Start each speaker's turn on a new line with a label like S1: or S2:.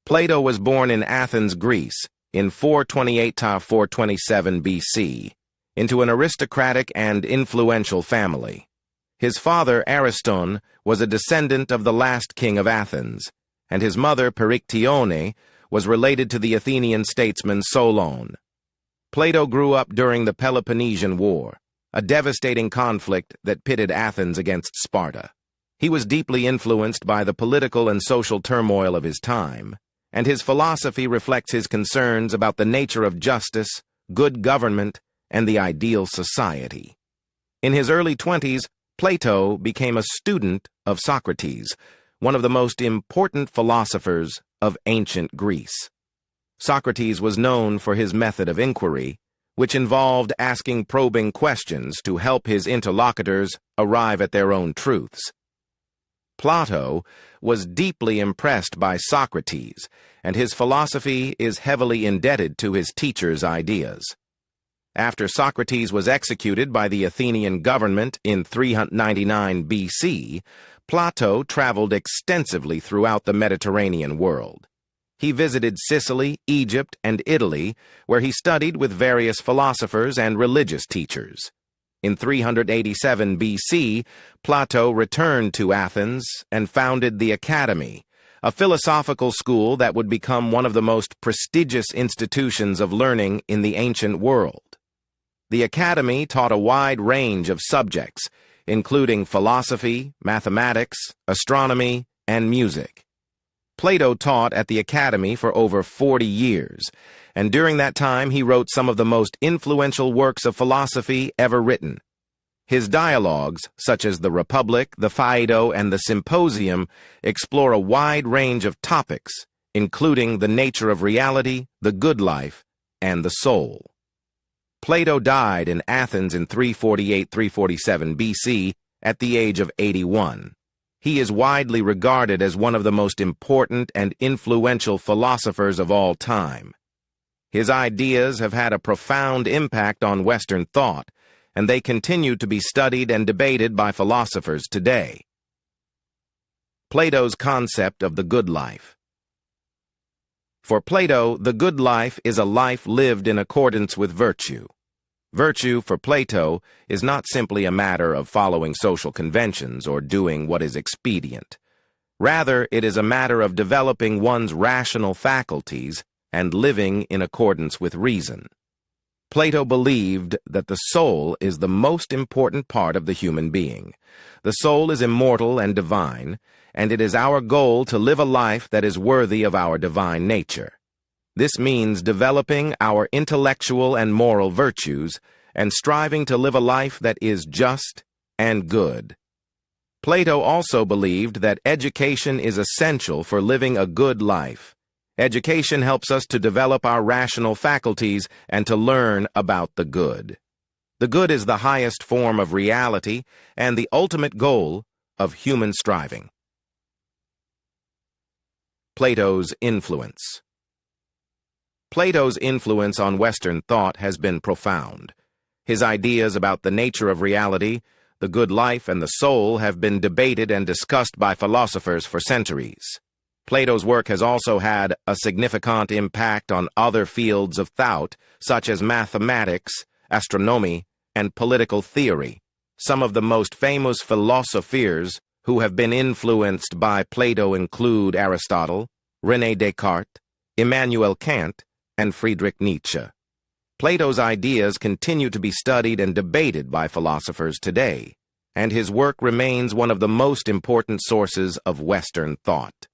S1: Plato was born in Athens, Greece, in 428–427 BC, into an aristocratic and influential family. His father, Ariston, was a descendant of the last king of Athens, and his mother, Perictione, was related to the Athenian statesman Solon. Plato grew up during the Peloponnesian War, a devastating conflict that pitted Athens against Sparta. He was deeply influenced by the political and social turmoil of his time, and his philosophy reflects his concerns about the nature of justice, good government, and the ideal society. In his early 20s, Plato became a student of Socrates, one of the most important philosophers of ancient Greece. Socrates was known for his method of inquiry, which involved asking probing questions to help his interlocutors arrive at their own truths. Plato was deeply impressed by Socrates, and his philosophy is heavily indebted to his teacher's ideas. After Socrates was executed by the Athenian government in 399 BC, Plato traveled extensively throughout the Mediterranean world. He visited Sicily, Egypt, and Italy, where he studied with various philosophers and religious teachers. In 387 BC, Plato returned to Athens and founded the Academy, a philosophical school that would become one of the most prestigious institutions of learning in the ancient world. The Academy taught a wide range of subjects, including philosophy, mathematics, astronomy, and music. Plato taught at the Academy for over 40 years, and during that time he wrote some of the most influential works of philosophy ever written. His dialogues, such as the Republic, the Phaedo, and the Symposium, explore a wide range of topics, including the nature of reality, the good life, and the soul. Plato died in Athens in 348–347 BC at the age of 81. He is widely regarded as one of the most important and influential philosophers of all time. His ideas have had a profound impact on Western thought, and they continue to be studied and debated by philosophers today. Plato's concept of the good life. For Plato, the good life is a life lived in accordance with virtue. Virtue, for Plato, is not simply a matter of following social conventions or doing what is expedient. Rather, it is a matter of developing one's rational faculties and living in accordance with reason. Plato believed that the soul is the most important part of the human being. The soul is immortal and divine, and it is our goal to live a life that is worthy of our divine nature. This means developing our intellectual and moral virtues and striving to live a life that is just and good. Plato also believed that education is essential for living a good life. Education helps us to develop our rational faculties and to learn about the good. The good is the highest form of reality and the ultimate goal of human striving. Plato's influence. Plato's influence on Western thought has been profound. His ideas about the nature of reality, the good life, and the soul have been debated and discussed by philosophers for centuries. Plato's work has also had a significant impact on other fields of thought, such as mathematics, astronomy, and political theory. Some of the most famous philosophers who have been influenced by Plato include Aristotle, René Descartes, Immanuel Kant, and Friedrich Nietzsche. Plato's ideas continue to be studied and debated by philosophers today, and his work remains one of the most important sources of Western thought.